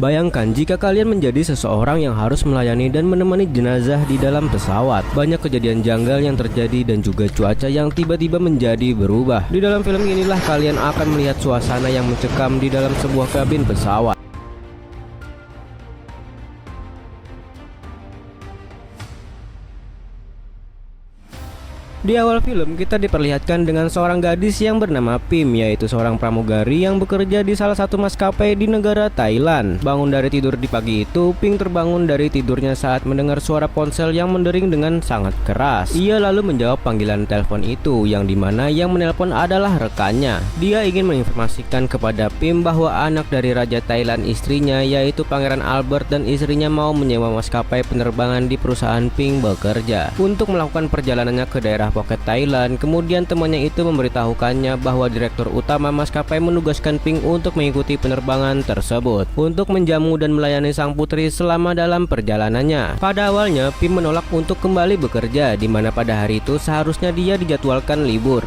Bayangkan jika kalian menjadi seseorang yang harus melayani dan menemani jenazah di dalam pesawat. Banyak kejadian janggal yang terjadi dan juga cuaca yang tiba-tiba menjadi berubah. Di dalam film inilah kalian akan melihat suasana yang mencekam di dalam sebuah kabin pesawat. Di awal film kita diperlihatkan dengan seorang gadis yang bernama Pim, yaitu seorang pramugari yang bekerja di salah satu maskapai di negara Thailand. Bangun dari tidur di pagi itu, Pim terbangun dari tidurnya saat mendengar suara ponsel yang mendering dengan sangat keras. Ia lalu menjawab panggilan telepon itu, yang dimana yang menelpon adalah rekannya. Dia ingin menginformasikan kepada Pim bahwa anak dari Raja Thailand, istrinya yaitu Pangeran Albert, dan istrinya mau menyewa maskapai penerbangan di perusahaan Pim bekerja untuk melakukan perjalanannya ke daerah Phuket, Thailand. Kemudian temannya itu memberitahukannya bahwa direktur utama maskapai menugaskan Ping untuk mengikuti penerbangan tersebut untuk menjamu dan melayani sang putri selama dalam perjalanannya. Pada awalnya Pim menolak untuk kembali bekerja, di mana pada hari itu seharusnya dia dijadwalkan libur.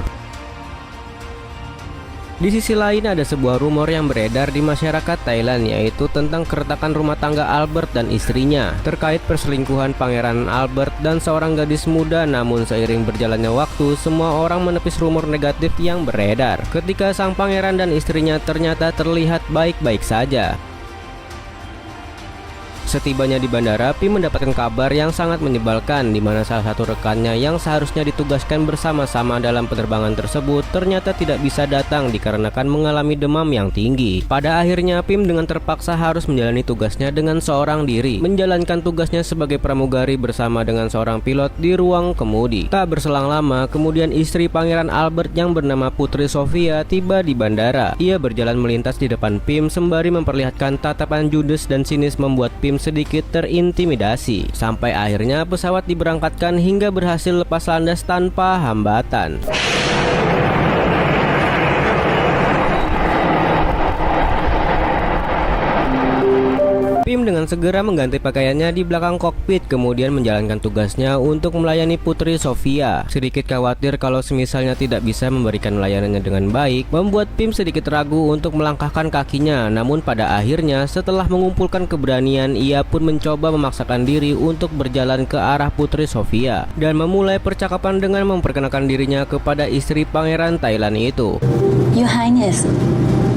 Di sisi lain ada sebuah rumor yang beredar di masyarakat Thailand, yaitu tentang keretakan rumah tangga Albert dan istrinya terkait perselingkuhan Pangeran Albert dan seorang gadis muda. Namun seiring berjalannya waktu, semua orang menepis rumor negatif yang beredar ketika sang pangeran dan istrinya ternyata terlihat baik-baik saja. Setibanya di bandara, Pim mendapatkan kabar yang sangat menyebalkan, di mana salah satu rekannya yang seharusnya ditugaskan bersama-sama dalam penerbangan tersebut ternyata tidak bisa datang dikarenakan mengalami demam yang tinggi. Pada akhirnya Pim dengan terpaksa harus menjalani tugasnya dengan seorang diri, menjalankan tugasnya sebagai pramugari bersama dengan seorang pilot di ruang kemudi. Tak berselang lama, kemudian istri Pangeran Albert yang bernama Putri Sofia tiba di bandara. Ia berjalan melintas di depan Pim sembari memperlihatkan tatapan judes dan sinis membuat Pim sedikit terintimidasi. Sampai akhirnya pesawat diberangkatkan hingga berhasil lepas landas tanpa hambatan. Pim dengan segera mengganti pakaiannya di belakang kokpit, kemudian menjalankan tugasnya untuk melayani Putri Sofia. Sedikit khawatir kalau semisalnya tidak bisa memberikan layanannya dengan baik, membuat Pim sedikit ragu untuk melangkahkan kakinya. Namun pada akhirnya setelah mengumpulkan keberanian, ia pun mencoba memaksakan diri untuk berjalan ke arah Putri Sofia dan memulai percakapan dengan memperkenalkan dirinya kepada istri Pangeran Thailand itu. Your Highness,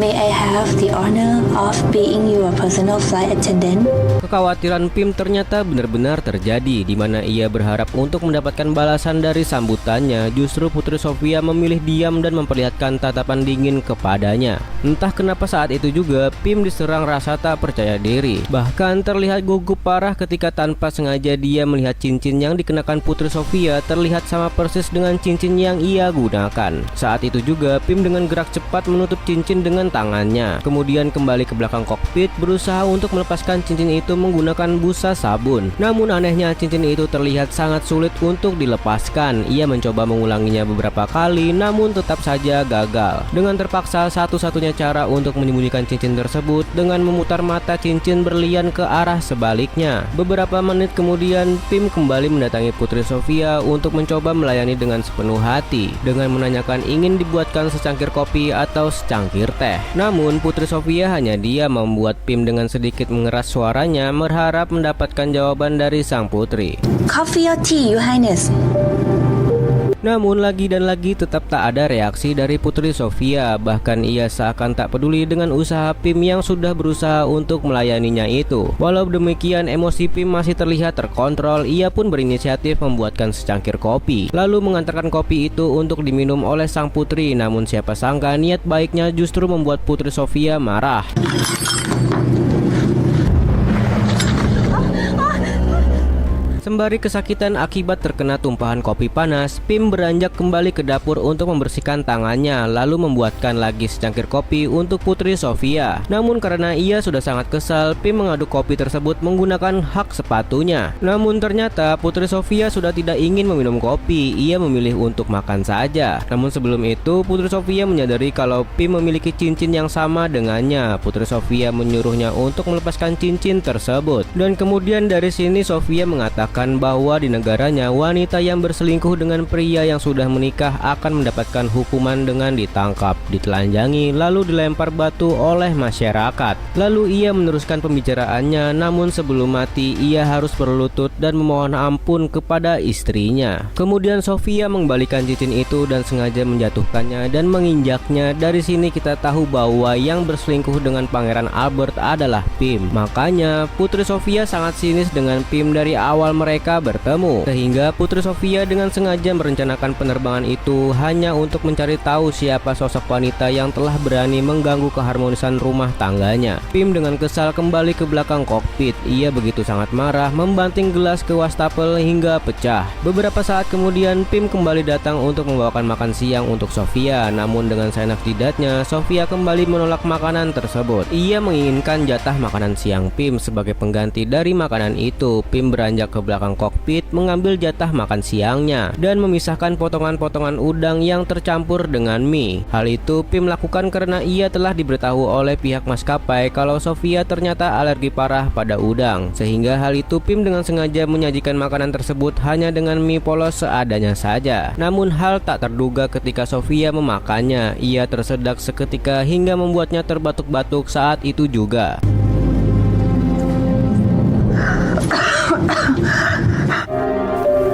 may I have the honor of being your personal flight attendant? Kekhawatiran Pim ternyata benar-benar terjadi, di mana ia berharap untuk mendapatkan balasan dari sambutannya. Justru Putri Sofia memilih diam dan memperlihatkan tatapan dingin kepadanya. Entah kenapa saat itu juga Pim diserang rasa tak percaya diri. Bahkan terlihat gugup parah ketika tanpa sengaja dia melihat cincin yang dikenakan Putri Sofia terlihat sama persis dengan cincin yang ia gunakan. Saat itu juga Pim dengan gerak cepat menutup cincin dengan tangannya, kemudian kembali ke belakang kokpit berusaha untuk melepaskan cincin itu menggunakan busa sabun. Namun anehnya cincin itu terlihat sangat sulit untuk dilepaskan. Ia mencoba mengulanginya beberapa kali namun tetap saja gagal. Dengan terpaksa, satu-satunya cara untuk menyembunyikan cincin tersebut dengan memutar mata cincin berlian ke arah sebaliknya. Beberapa menit kemudian Pim kembali mendatangi Putri Sofia untuk mencoba melayani dengan sepenuh hati, dengan menanyakan ingin dibuatkan secangkir kopi atau secangkir teh. Namun Putri Sofia hanya diam, membuat Pim dengan sedikit mengeras suaranya berharap mendapatkan jawaban dari sang putri. Coffee or tea, Your Highness? Namun lagi dan lagi tetap tak ada reaksi dari Putri Sofia. Bahkan ia seakan tak peduli dengan usaha Pim yang sudah berusaha untuk melayaninya itu. Walau demikian, emosi Pim masih terlihat terkontrol. Ia pun berinisiatif membuatkan secangkir kopi, lalu mengantarkan kopi itu untuk diminum oleh sang putri. Namun siapa sangka niat baiknya justru membuat Putri Sofia marah. Sembari kesakitan akibat terkena tumpahan kopi panas, Pim beranjak kembali ke dapur untuk membersihkan tangannya, lalu membuatkan lagi secangkir kopi untuk Putri Sofia. Namun karena ia sudah sangat kesal, Pim mengaduk kopi tersebut menggunakan hak sepatunya. Namun ternyata Putri Sofia sudah tidak ingin meminum kopi, ia memilih untuk makan saja. Namun sebelum itu, Putri Sofia menyadari kalau Pim memiliki cincin yang sama dengannya. Putri Sofia menyuruhnya untuk melepaskan cincin tersebut. Dan kemudian dari sini Sofia mengatakan mengatakan bahwa di negaranya wanita yang berselingkuh dengan pria yang sudah menikah akan mendapatkan hukuman dengan ditangkap, ditelanjangi, lalu dilempar batu oleh masyarakat. Lalu ia meneruskan pembicaraannya, namun sebelum mati ia harus berlutut dan memohon ampun kepada istrinya. Kemudian Sofia mengembalikan cincin itu dan sengaja menjatuhkannya dan menginjaknya. Dari sini kita tahu bahwa yang berselingkuh dengan Pangeran Albert adalah Pim. Makanya Putri Sofia sangat sinis dengan Pim dari awal mereka bertemu, sehingga Putri Sofia dengan sengaja merencanakan penerbangan itu hanya untuk mencari tahu siapa sosok wanita yang telah berani mengganggu keharmonisan rumah tangganya. Pim dengan kesal kembali ke belakang kokpit. Ia begitu sangat marah, membanting gelas ke wastafel hingga pecah. Beberapa saat kemudian Pim kembali datang untuk membawakan makan siang untuk Sofia, namun dengan seenak jidatnya Sofia kembali menolak makanan tersebut. Ia menginginkan jatah makanan siang Pim. Sebagai pengganti dari makanan itu, Pim beranjak ke belakang kokpit mengambil jatah makan siangnya dan memisahkan potongan-potongan udang yang tercampur dengan mie. Hal itu Pim lakukan karena ia telah diberitahu oleh pihak maskapai kalau Sofia ternyata alergi parah pada udang, sehingga hal itu Pim dengan sengaja menyajikan makanan tersebut hanya dengan mie polos seadanya saja. Namun hal tak terduga ketika Sofia memakannya, ia tersedak seketika hingga membuatnya terbatuk-batuk saat itu juga.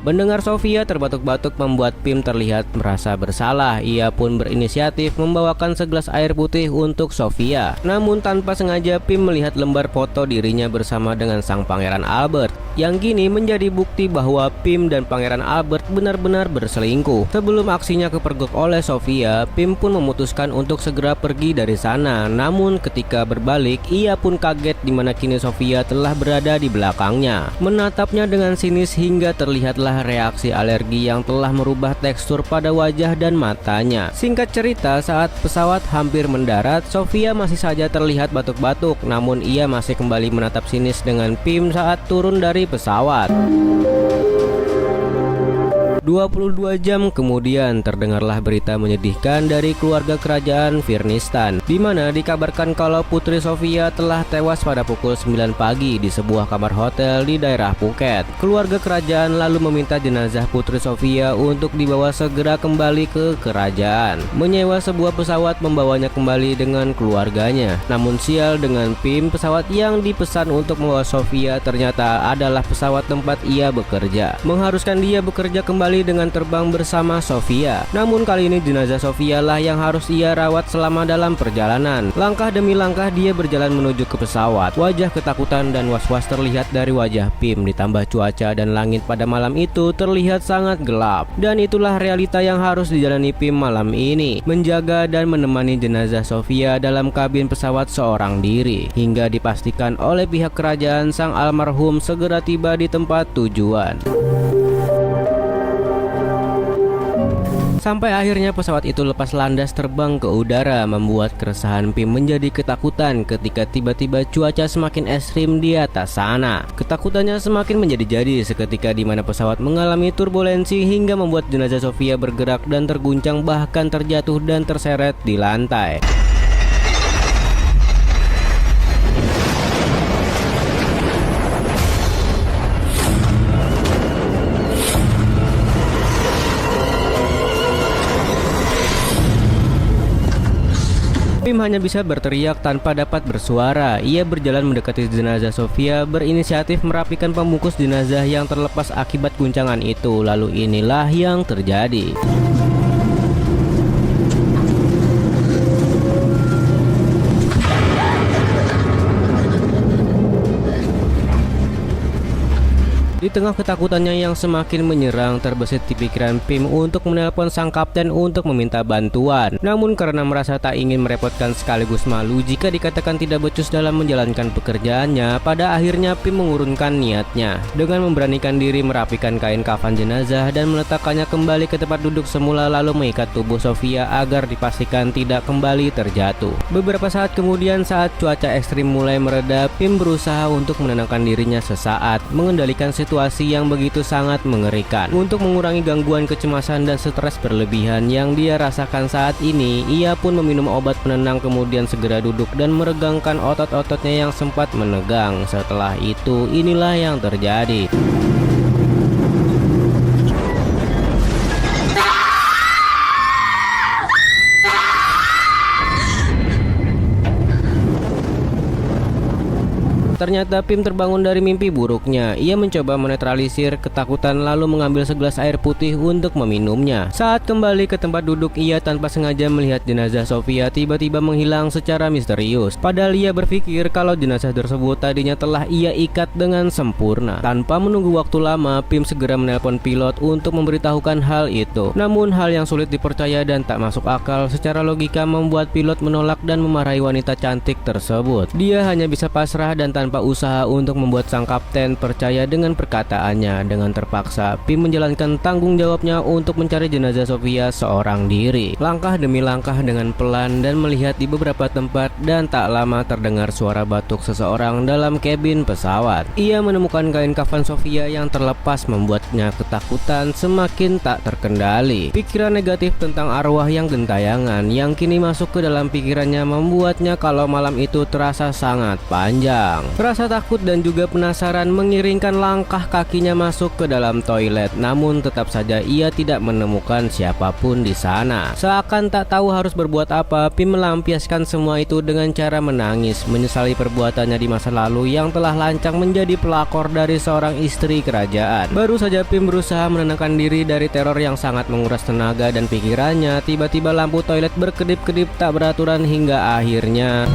Mendengar Sofia terbatuk-batuk membuat Pim terlihat merasa bersalah. Ia pun berinisiatif membawakan segelas air putih untuk Sofia. Namun tanpa sengaja Pim melihat lembar foto dirinya bersama dengan sang Pangeran Albert, yang kini menjadi bukti bahwa Pim dan Pangeran Albert benar-benar berselingkuh. Sebelum aksinya kepergok oleh Sofia, Pim pun memutuskan untuk segera pergi dari sana. Namun ketika berbalik, ia pun kaget di mana kini Sofia telah berada di belakangnya, menatapnya dengan sinis hingga terlihatlah reaksi alergi yang telah merubah tekstur pada wajah dan matanya. Singkat cerita, saat pesawat hampir mendarat, Sofia masih saja terlihat batuk-batuk, namun ia masih kembali menatap sinis dengan Pim saat turun dari pesawat. 22 jam kemudian terdengarlah berita menyedihkan dari keluarga kerajaan Firnistan, di mana dikabarkan kalau Putri Sofia telah tewas pada pukul 9 pagi di sebuah kamar hotel di daerah Phuket. Keluarga kerajaan lalu meminta jenazah Putri Sofia untuk dibawa segera kembali ke kerajaan, menyewa sebuah pesawat membawanya kembali dengan keluarganya. Namun sial dengan Pim, pesawat yang dipesan untuk membawa Sofia ternyata adalah pesawat tempat ia bekerja, mengharuskan dia bekerja kembali dengan terbang bersama Sofia. Namun kali ini jenazah Sofia lah yang harus ia rawat selama dalam perjalanan. Langkah demi langkah dia berjalan menuju ke pesawat. Wajah ketakutan dan was-was terlihat dari wajah Pim, ditambah cuaca dan langit pada malam itu terlihat sangat gelap. Dan itulah realita yang harus dijalani Pim malam ini, menjaga dan menemani jenazah Sofia dalam kabin pesawat seorang diri, hingga dipastikan oleh pihak kerajaan sang almarhum segera tiba di tempat tujuan. Sampai akhirnya pesawat itu lepas landas terbang ke udara, membuat keresahan Pim menjadi ketakutan ketika tiba-tiba cuaca semakin ekstrim di atas sana. Ketakutannya semakin menjadi-jadi seketika di mana pesawat mengalami turbulensi hingga membuat jenazah Sofia bergerak dan terguncang, bahkan terjatuh dan terseret di lantai. Pim hanya bisa berteriak tanpa dapat bersuara. Ia berjalan mendekati jenazah Sofia, berinisiatif merapikan pembungkus jenazah yang terlepas akibat guncangan itu. Lalu inilah yang terjadi. Di tengah ketakutannya yang semakin menyerang, terbesit di pikiran Pim untuk menelpon sang kapten untuk meminta bantuan. Namun karena merasa tak ingin merepotkan sekaligus malu jika dikatakan tidak becus dalam menjalankan pekerjaannya, pada akhirnya Pim mengurungkan niatnya dengan memberanikan diri merapikan kain kafan jenazah dan meletakkannya kembali ke tempat duduk semula, lalu mengikat tubuh Sofia agar dipastikan tidak kembali terjatuh. Beberapa saat kemudian, saat cuaca ekstrim mulai mereda, Pim berusaha untuk menenangkan dirinya sesaat, mengendalikan situasi yang begitu sangat mengerikan. Untuk mengurangi gangguan kecemasan dan stres berlebihan yang dia rasakan saat ini, ia pun meminum obat penenang, kemudian segera duduk dan meregangkan otot-ototnya yang sempat menegang. Setelah itu, inilah yang terjadi. ternyata Pim terbangun dari mimpi buruknya. Ia mencoba menetralisir ketakutan lalu mengambil segelas air putih untuk meminumnya. Saat kembali ke tempat duduk, ia tanpa sengaja melihat jenazah Sofia tiba-tiba menghilang secara misterius. Padahal ia berpikir kalau jenazah tersebut tadinya telah ia ikat dengan sempurna. Tanpa menunggu waktu lama, Pim segera menelpon pilot untuk memberitahukan hal itu. Namun hal yang sulit dipercaya dan tak masuk akal secara logika membuat pilot menolak dan memarahi wanita cantik tersebut. Dia hanya bisa pasrah dan tanpa usaha untuk membuat sang kapten percaya dengan perkataannya. Dengan terpaksa, Pim menjalankan tanggung jawabnya untuk mencari jenazah Sofia seorang diri. Langkah demi langkah dengan pelan dan melihat di beberapa tempat, dan tak lama terdengar suara batuk seseorang dalam kabin pesawat. Ia menemukan kain kafan Sofia yang terlepas membuatnya ketakutan semakin tak terkendali. Pikiran negatif tentang arwah yang gentayangan yang kini masuk ke dalam pikirannya membuatnya kalau malam itu terasa sangat panjang. Rasa takut dan juga penasaran mengiringkan langkah kakinya masuk ke dalam toilet, namun tetap saja ia tidak menemukan siapapun di sana. Seakan tak tahu harus berbuat apa, Pim melampiaskan semua itu dengan cara menangis, menyesali perbuatannya di masa lalu yang telah lancang menjadi pelakor dari seorang istri kerajaan. Baru saja Pim berusaha menenangkan diri dari teror yang sangat menguras tenaga dan pikirannya, tiba-tiba lampu toilet berkedip-kedip tak beraturan hingga akhirnya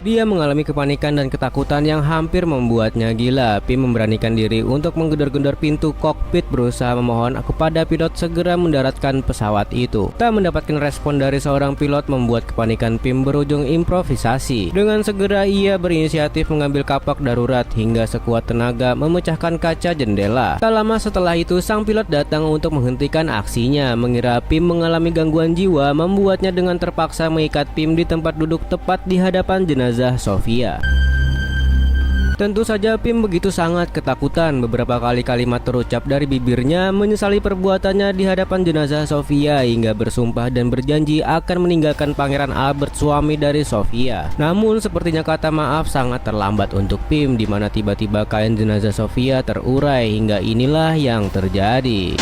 dia mengalami kepanikan dan ketakutan yang hampir membuatnya gila. Pim memberanikan diri untuk menggedor-gedor pintu kokpit, berusaha memohon kepada pilot segera mendaratkan pesawat itu. Tak mendapatkan respon dari seorang pilot membuat kepanikan Pim berujung improvisasi. Dengan segera ia berinisiatif mengambil kapak darurat hingga sekuat tenaga memecahkan kaca jendela. Tak lama setelah itu sang pilot datang untuk menghentikan aksinya. Mengira Pim mengalami gangguan jiwa membuatnya dengan terpaksa mengikat Pim di tempat duduk tepat di hadapan jenazah Sofia. Tentu saja Pim begitu sangat ketakutan. Beberapa kali kalimat terucap dari bibirnya menyesali perbuatannya di hadapan jenazah Sofia hingga bersumpah dan berjanji akan meninggalkan Pangeran Albert, suami dari Sofia. Namun sepertinya kata maaf sangat terlambat untuk Pim, di mana tiba-tiba kain jenazah Sofia terurai hingga inilah yang terjadi.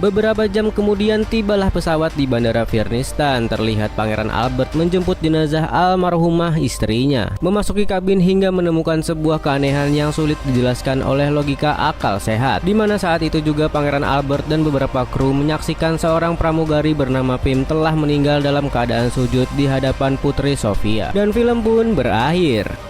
Beberapa jam kemudian tibalah pesawat di Bandara Viernistan. Terlihat Pangeran Albert menjemput jenazah almarhumah istrinya, memasuki kabin hingga menemukan sebuah keanehan yang sulit dijelaskan oleh logika akal sehat, di mana saat itu juga Pangeran Albert dan beberapa kru menyaksikan seorang pramugari bernama Pim telah meninggal dalam keadaan sujud di hadapan putri Sofia. Dan film pun berakhir.